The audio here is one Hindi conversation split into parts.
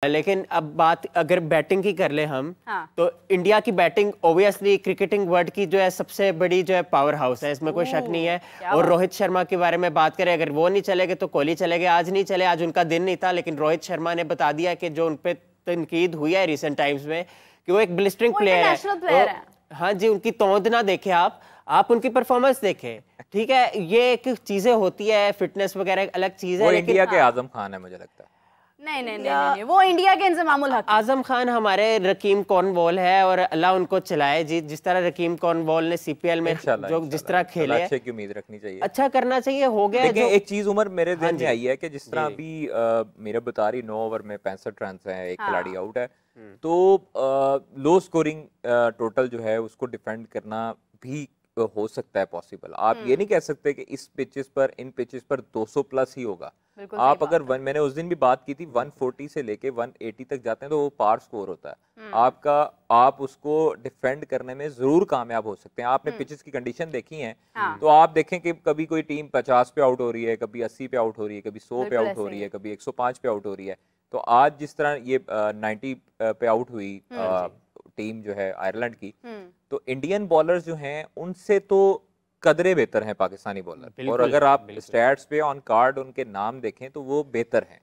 लेकिन अब बात अगर बैटिंग की कर ले हम, हाँ। तो इंडिया की बैटिंग ओबियसली क्रिकेटिंग वर्ल्ड की जो है सबसे बड़ी जो है पावर हाउस है, इसमें कोई शक नहीं है। और रोहित शर्मा के बारे में बात करें, अगर वो नहीं चलेगे तो कोहली चलेंगे। आज नहीं चले, आज उनका दिन नहीं था, लेकिन रोहित शर्मा ने बता दिया कि जो उन पे तनकीद हुई है रिसेंट टाइम्स में कि वो एक ब्लिस्टरिंग प्लेयर है, तो हाँ जी, उनकी तोंद ना देखे आप उनकी परफॉर्मेंस देखें, ठीक है। ये एक चीजें होती है, फिटनेस वगैरह एक अलग चीज है। वो इंडिया के आजम खान है मुझे लगता है। नहीं, वो इंडिया के इंजमामुल हक। आजम खान हमारे रकीम कॉर्नवॉल है और अल्लाह उनको चलाए जी। जिस तरह रकीम कॉर्नवॉल ने सीपीएल में जो जिस तरह खेले, अच्छे की उम्मीद रखनी चाहिए, अच्छा करना चाहिए। हो गया। देखिए एक चीज उमर मेरे ध्यान में आई है कि जिस तरह अभी मेरा बता रही 9 ओवर में 65 रन है, एक खिलाड़ी आउट है, तो लो स्कोरिंग टोटल जो है उसको डिफेंड करना भी हो सकता है पॉसिबल। आप ये नहीं कह सकते कि इस पिचेस पर, इन पिचेस पर 200 प्लस ही होगा। आप अगर मैंने उस दिन भी बात की थी 140 से लेके 180 तक जाते हैं तो वो पार स्कोर होता है आपका। आप उसको डिफेंड करने में जरूर कामयाब हो सकते हैं। आपने पिचेस की कंडीशन देखी है, तो आप देखें कि कभी कोई टीम 50 पे आउट हो रही है, कभी 80 पे आउट हो रही है, कभी 100 पे आउट हो रही है, कभी 105 पे आउट हो रही है। तो आज जिस तरह ये 90 पे आउट हुई टीम जो है आयरलैंड की, तो इंडियन बॉलर्स जो हैं उनसे तो कदरे बेहतर हैं पाकिस्तानी बॉलर। और अगर आप स्टैट्स पे ऑन कार्ड उनके नाम देखें तो वो बेहतर हैं।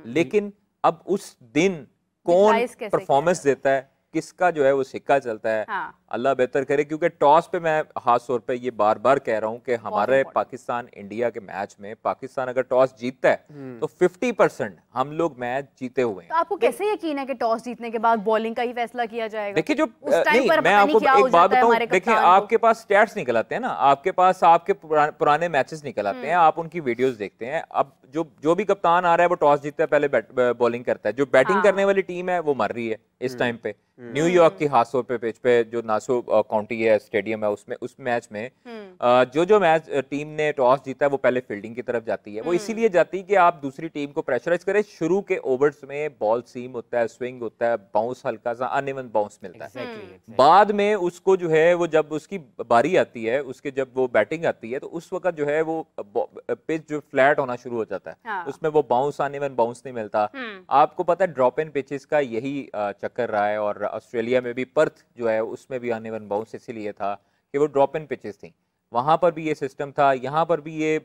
लेकिन अब उस दिन कौन परफॉर्मेंस देता है, किसका जो है वो सिक्का चलता है, अल्लाह बेहतर करे। क्योंकि टॉस पे मैं खास तौर पे ये बार बार कह रहा हूँ कि हमारे पाकिस्तान इंडिया के मैच में पाकिस्तान अगर टॉस जीतता है तो 50% हम लोग मैच जीते हुए हैं। तो आपको कैसे यकीन है कि टॉस जीतने के बाद बॉलिंग का ही फैसला किया जाएगा? देखिए जो नहीं, मैं आपको एक बात बताऊं, देखिए आपके पास स्टैट्स निकल आते हैं ना, आपके पास आपके पुराने मैचेस निकल आते हैं, आप उनकी वीडियोस देखते हैं। अब जो भी कप्तान आ रहा है वो टॉस जीतता है, पहले बॉलिंग करता है। जो बैटिंग करने वाली टीम है वो मर रही है इस टाइम पे। न्यूयॉर्क की खास तौर पे पिच पे जो नासो काउंटी है स्टेडियम है, उसमें उस मैच में जो मैच टीम ने टॉस जीता है वो पहले फील्डिंग की तरफ जाती है। वो इसीलिए जाती है कि आप दूसरी टीम को प्रेशराइज करें। शुरू के ओवर्स में बॉल सीम होता है, स्विंग होता है, बाउंस हल्का सा अनइवन बाउंस मिलता है। बाद में उसको जो है वो जब उसकी बारी आती है, उसके जब वो बैटिंग आती है, तो उस वक्त जो है वो पिच जो फ्लैट होना शुरू हो जाता है, उसमें वो बाउंस अनइवन बाउंस नहीं मिलता। आपको पता है ड्रॉप इन पिचेस का यही चक्कर रहा है, और ऑस्ट्रेलिया में भी पर्थ जो है उसमें भी अनइवन बाउंस इसीलिए था कि वो ड्रॉप इन पिचेस थी। वहां पर भी ये सिस्टम था, यहाँ पर भी ये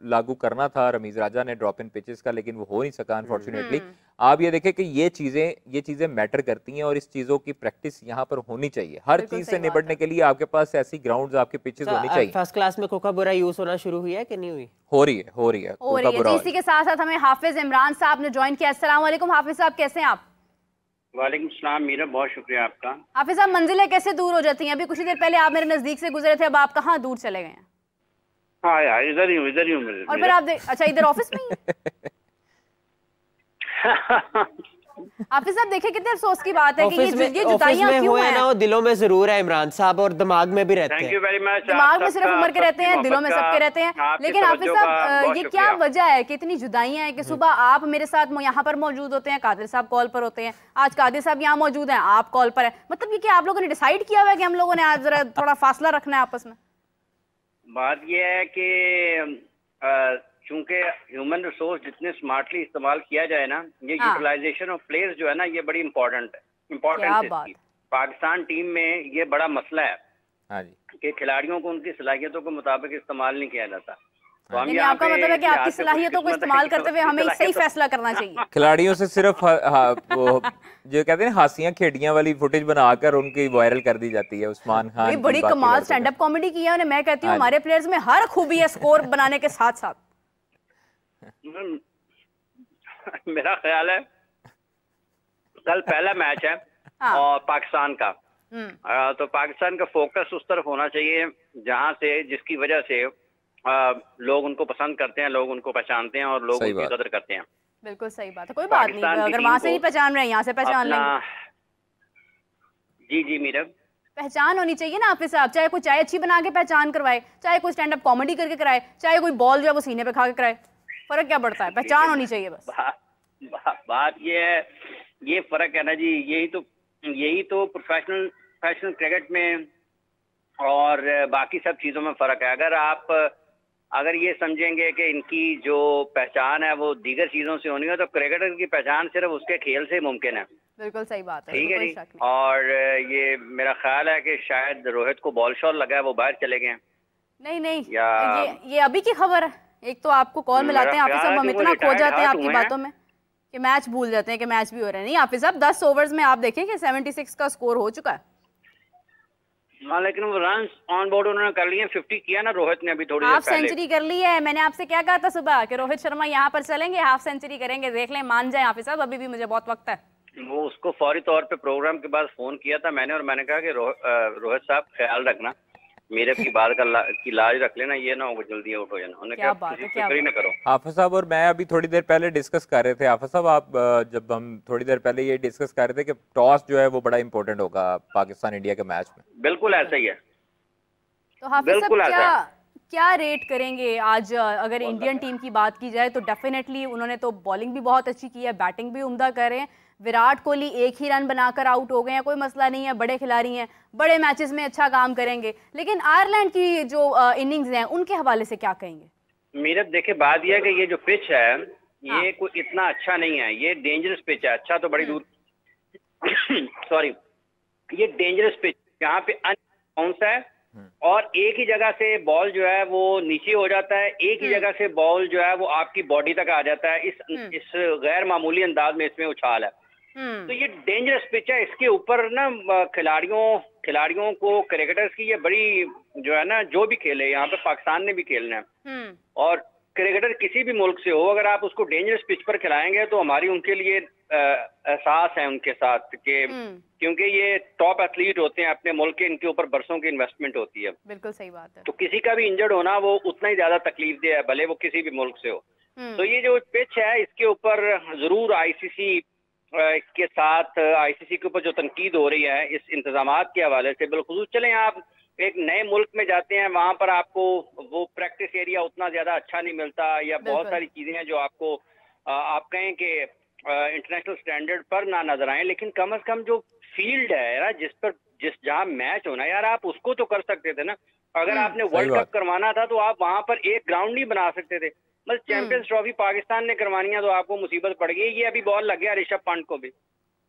लागू करना था रमीज राजा ने ड्रॉप इन पिचेस का, लेकिन वो हो नहीं सका अनफॉर्चुनेटली। आप ये देखें कि ये चीजें मैटर करती हैं और इस चीजों की प्रैक्टिस यहाँ पर होनी चाहिए। हर चीज से निपटने के लिए आपके पास ऐसी ग्राउंड्स, आपके पिचेस होनी चाहिए। फर्स्ट क्लास में कोकाबुरा यूज होना शुरू हुई है कि नहीं हुई? हो रही है। इसी के साथ साथ हमें हाफिज इमरान साहब ने ज्वाइन किया। अस्सलाम वालेकुम हाफिज साहब, कैसे हैं आप? वालेकुम सलाम मीरा, बहुत शुक्रिया आपका। हाफिज साहब, मंजिलें कैसे दूर हो जाती हैं? अभी कुछ ही देर पहले आप मेरे नजदीक से गुजरे थे, अब आप कहाँ दूर चले गए हैं? हाँ यार, इधर ही हूँ। और फिर आप अच्छा इधर ऑफिस में ही हाफिज साहब देखिए कितने अफसोस की बात है कि ये जुताइयां क्यों हैं? वो दिलों में जरूर है इमरान साहब, और दिमाग में भी रहते हैं। Thank you very much. दिमाग में सिर्फ उमर के रहते हैं, दिलों में सबके रहते हैं। लेकिन हाफिज साहब, ये क्या वजह है कि इतनी जुदाइयां हैं कि सुबह आप मेरे साथ यहाँ पर मौजूद होते हैं, कादिर साहब कॉल पर होते हैं, आज कादिर साहब यहाँ मौजूद हैं, आप कॉल पर है। मतलब ये क्या आप लोगों ने डिसाइड किया हुआ है कि हम लोगों ने आज जरा थोड़ा फासला रखना है आपस में? बात यह है कि चूंकि ह्यूमन रिसोर्स जितने स्मार्टली इस्तेमाल किया जाए ना, ये यूटिलाइजेशन ऑफ प्लेयर्स जो है ना, ये बड़ी इम्पोर्टेंट है। पाकिस्तान टीम में ये बड़ा मसला है कि खिलाड़ियों को उनकी सलाहियतों के मुताबिक इस्तेमाल नहीं किया जाता। तो हम आपका मतलब है कि आपकी सलाहियतों को इस्तेमाल करते हुए हमें सही फैसला करना चाहिए। खिलाड़ियों से सिर्फ वो जो कहते हैं हासियां खेड़ियां वाली फुटेज बनाकर उनकी वायरल कर दी जाती है। उस्मान खान बड़ी कमाल स्टैंड अप कॉमेडी की है। मैं कहती हूँ हमारे प्लेयर्स में हर खूबी है स्कोर बनाने के साथ साथ। मेरा ख्याल है कल पहला मैच है और पाकिस्तान का, तो पाकिस्तान का फोकस उस तरफ होना चाहिए जहां से, जिसकी वजह से लोग उनको पसंद करते हैं, लोग उनको पहचानते हैं और लोग उनकी कदर करते हैं। बिल्कुल सही बात है, कोई बात नहीं, अगर वहां से नहीं पहचान रहे हैं यहाँ से पहचान लेंगे। जी मीरा, पहचान होनी चाहिए ना हाफिज साहब, चाहे कोई चाय अच्छी बना के पहचान करवाए, चाहे कोई स्टैंड अप कॉमेडी करके कराए, चाहे कोई बॉल जो है वो सीने पे खा के कराए, फर्क क्या पड़ता है? पहचान होनी चाहिए बस। बात ये है, ये फर्क है ना जी, यही तो प्रोफेशनल क्रिकेट में और बाकी सब चीजों में फर्क है। अगर आप अगर ये समझेंगे कि इनकी जो पहचान है वो दीगर चीजों से होनी है, तो क्रिकेटर की पहचान सिर्फ उसके खेल से मुमकिन है। बिल्कुल सही बात है, ठीक है जी। और ये मेरा ख्याल है कि शायद रोहित को बॉल शॉल लगा है, वो बाहर चले गए। नहीं या ये अभी की खबर है। एक तो आपको कॉल मिलाते हैं हाफिज साहब, हम इतना खो जाते हैं आपकी बातों में कि मैच भूल जाते हैं कि मैच भी हो रहे हैं। नहीं हाफिज साहब, 10 ओवर्स में आप देखें कि 76 का स्कोर हो चुका है। हाँ, लेकिन वो रन ऑन बोर्ड उन्होंने कर लिए, 50 किया ना रोहित ने अभी थोड़ी हाफ सेंचुरी कर ली है। मैंने आपसे क्या कहा था सुबह कि रोहित शर्मा यहाँ पर चलेंगे, हाफ सेंचुरी करेंगे, देख लें, मान जाए हाफिज साहब, अभी भी मुझे बहुत वक्त है। वो उसको फौरी तौर पे प्रोग्राम के बाद फोन किया था मैंने, और मैंने कहा कि रोहित साहब ख्याल रखना, मेरे की बात की लाज रख लेना, ये ना हो जल्दी आउट हो जाना। उन्होंने क्या बात है, क्या ना करो। हाफिज साहब और मैं अभी थोड़ी देर पहले डिस्कस कर रहे थे, हाफिज साहब आप जब हम थोड़ी देर पहले ये डिस्कस कर रहे थे कि टॉस जो है वो बड़ा इंपॉर्टेंट होगा पाकिस्तान इंडिया के मैच में। बिल्कुल ऐसा ही है। तो हाफिज साहब क्या रेट करेंगे आज? अगर इंडियन टीम की बात की जाए तो डेफिनेटली उन्होंने तो बॉलिंग भी बहुत अच्छी की है, बैटिंग भी उम्दा कर रहे हैं। विराट कोहली एक ही रन बनाकर आउट हो गए हैं, कोई मसला नहीं है, बड़े खिलाड़ी हैं, बड़े मैचेस में अच्छा काम करेंगे। लेकिन आयरलैंड की जो इनिंग्स हैं उनके हवाले से क्या कहेंगे? मेरा देखे बात यह है कि ये जो पिच है ये कोई इतना अच्छा नहीं है, ये डेंजरस पिच है। अच्छा तो बड़ी दूर सॉरी, ये डेंजरस पिच, यहाँ पे अनबाउंस है और एक ही जगह से बॉल जो है वो नीचे हो जाता है, एक ही जगह से बॉल जो है वो आपकी बॉडी तक आ जाता है। इस गैर मामूली अंदाज में इसमें उछाल है। तो ये डेंजरस पिच है। इसके ऊपर ना खिलाड़ियों को, क्रिकेटर्स की ये बड़ी जो है ना, जो भी खेले, यहाँ पे पाकिस्तान ने भी खेलना है और क्रिकेटर किसी भी मुल्क से हो, अगर आप उसको डेंजरस पिच पर खिलाएंगे तो हमारी उनके लिए एहसास है उनके साथ के, क्योंकि ये टॉप एथलीट होते हैं अपने मुल्क के, इनके ऊपर बरसों की इन्वेस्टमेंट होती है। बिल्कुल सही बात है। तो किसी का भी इंजर्ड होना वो उतना ही ज्यादा तकलीफ दे है, भले वो किसी भी मुल्क से हो। तो ये जो पिच है इसके ऊपर जरूर आईसीसी के साथ, आईसीसी के ऊपर जो तनकीद हो रही है इस इंतजामात के हवाले से, बिलखुसूस चलें आप एक नए मुल्क में जाते हैं, वहां पर आपको वो प्रैक्टिस एरिया उतना ज्यादा अच्छा नहीं मिलता, या बहुत सारी चीजें हैं जो आपको आप कहें कि इंटरनेशनल स्टैंडर्ड पर ना नजर आए, लेकिन कम से कम जो फील्ड है ना, जहाँ मैच होना, यार आप उसको तो कर सकते थे ना। अगर आपने वर्ल्ड कप करवाना था तो आप वहां पर एक ग्राउंड नहीं बना सकते थे। बस चैंपियंस ट्रॉफी पाकिस्तान ने करवानी है तो आपको मुसीबत पड़ गई। ये अभी बॉल लग गया ऋषभ पंत को भी,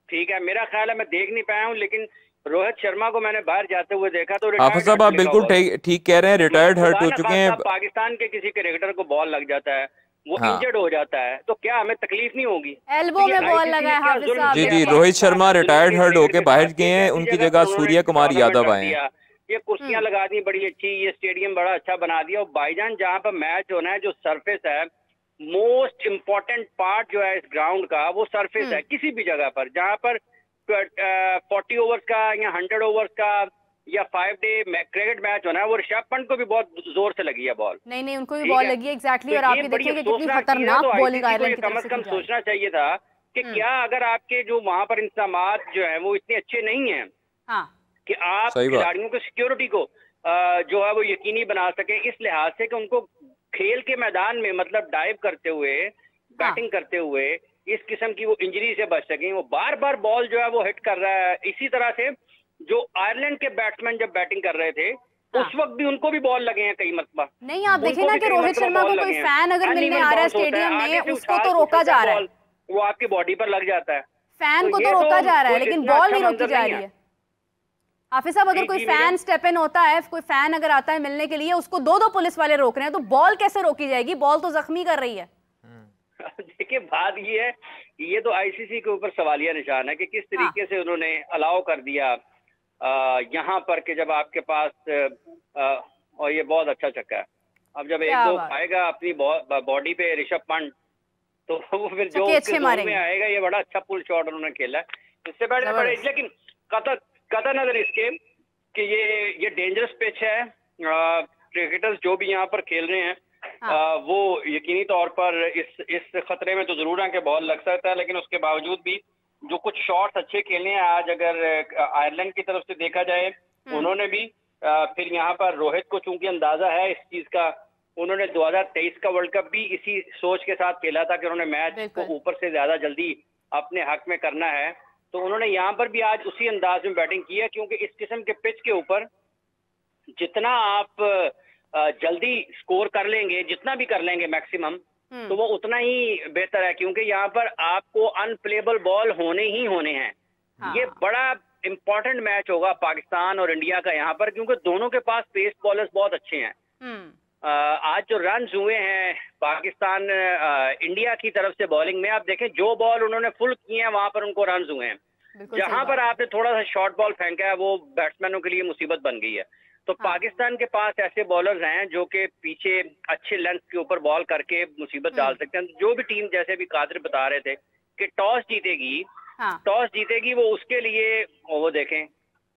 ठीक है, मेरा ख्याल है, मैं देख नहीं पाया हूँ, लेकिन रोहित शर्मा को मैंने बाहर जाते हुए देखा तो हाफिज साहब आप बिल्कुल ठीक कह रहे हैं, रिटायर्ड हर्ट हो चुके हैं। पाकिस्तान के किसी क्रिकेटर को बॉल लग जाता है, वो इंजर्ड हो जाता है, तो क्या हमें तकलीफ नहीं होगी? एल्बो में बॉल लगा है हाफिज साहब। जी, रोहित शर्मा रिटायर्ड हर्ट होके बाहर गए हैं, उनकी जगह सूर्य कुमार यादव आए हैं। ये कुर्सियां लगा दी बड़ी अच्छी, ये स्टेडियम बड़ा अच्छा बना दिया। और भाईजान जहाँ पर मैच होना है, जो सरफेस है, मोस्ट इम्पोर्टेंट पार्ट जो है इस ग्राउंड का, वो सरफेस है। किसी भी जगह पर जहाँ पर 40 ओवर्स का या 100 ओवर्स का या 5 डे क्रिकेट मैच होना है, वो ऋषभ पंत को भी बहुत जोर से लगी है बॉल। नहीं उनको भी बॉल लगी है, एग्जैक्टली। और आप देखिए कि कितनी खतरनाक बॉलिंग आयरलैंड की तरफ से कम सोचना चाहिए था कि क्या अगर आपके जो वहां पर इंतजामात जो है वो इतने अच्छे नहीं है कि आप खिलाड़ियों की सिक्योरिटी को जो है वो यकीनी बना सके, इस लिहाज से कि उनको खेल के मैदान में, मतलब डाइव करते हुए, बैटिंग करते हुए इस किस्म की वो इंजरी से बच सकें। वो बार बार बॉल जो है वो हिट कर रहा है। इसी तरह से जो आयरलैंड के बैट्समैन जब बैटिंग कर रहे थे उस वक्त भी उनको भी बॉल लगे हैं कई मरतबा। नहीं, आप देखिए ना कि रोहित शर्मा को कोई फैन अगर मिलने आ रहा है स्टेडियम में, उसको तो रोका जा रहा है, वो आपकी बॉडी पर लग जाता है। फैन को तो रोका जा रहा है, लेकिन बॉल नहीं रोकी जा रही है। हाफिज साहब, अगर कोई फैन स्टेप इन होता है, कोई फैन अगर आता है मिलने के लिए, उसको दो पुलिस वाले रोक रहे हैं, तो बॉल कैसे रोकी जाएगी? बॉल तो जख्मी कर रही है। देखिए बात ये है, ये तो आईसीसी के ऊपर सवालिया निशान है कि किस तरीके से उन्होंने अलाउ कर दिया यहाँ पर कि जब आपके पास और ये बहुत अच्छा चक्का है। अब जब एक दो आएगा अपनी बॉडी पे ऋषभ पंत, तो वो फिर जो उसके जोर में आएगा, ये बड़ा अच्छा पुल शॉट उन्होंने खेला है। इससे बड़े लेकिन कतई नजर इसके कि ये डेंजरस पिच है। क्रिकेटर्स जो भी यहाँ पर खेल रहे हैं वो यकीनी तौर पर इस खतरे में तो जरूर है कि बॉल लग सकता है, लेकिन उसके बावजूद भी जो कुछ शॉट्स अच्छे खेले हैं आज, अगर आयरलैंड की तरफ से देखा जाए, उन्होंने भी फिर यहाँ पर रोहित को चूंकि अंदाजा है इस चीज का, उन्होंने 2023 का वर्ल्ड कप भी इसी सोच के साथ खेला था कि उन्होंने मैच को ऊपर से ज्यादा जल्दी अपने हक में करना है। तो उन्होंने यहाँ पर भी आज उसी अंदाज में बैटिंग की है, क्योंकि इस किस्म के पिच के ऊपर जितना आप जल्दी स्कोर कर लेंगे, जितना भी कर लेंगे मैक्सिमम, तो वो उतना ही बेहतर है, क्योंकि यहाँ पर आपको अनप्लेबल बॉल होने ही होने हैं। ये बड़ा इंपॉर्टेंट मैच होगा पाकिस्तान और इंडिया का यहाँ पर, क्योंकि दोनों के पास पेस बॉलर्स बहुत अच्छे हैं। आज जो रन हुए हैं पाकिस्तान इंडिया की तरफ से बॉलिंग में, आप देखें जो बॉल उन्होंने फुल किए हैं वहां पर उनको रन हुए हैं। जहां पर आपने थोड़ा सा शॉर्ट बॉल फेंका है वो बैट्समैनों के लिए मुसीबत बन गई है। तो पाकिस्तान के पास ऐसे बॉलर्स हैं जो कि पीछे अच्छे लेंथ के ऊपर बॉल करके मुसीबत डाल सकते हैं। जो भी टीम, जैसे भी कादिर बता रहे थे कि टॉस जीतेगी, टॉस जीतेगी, वो उसके लिए वो देखें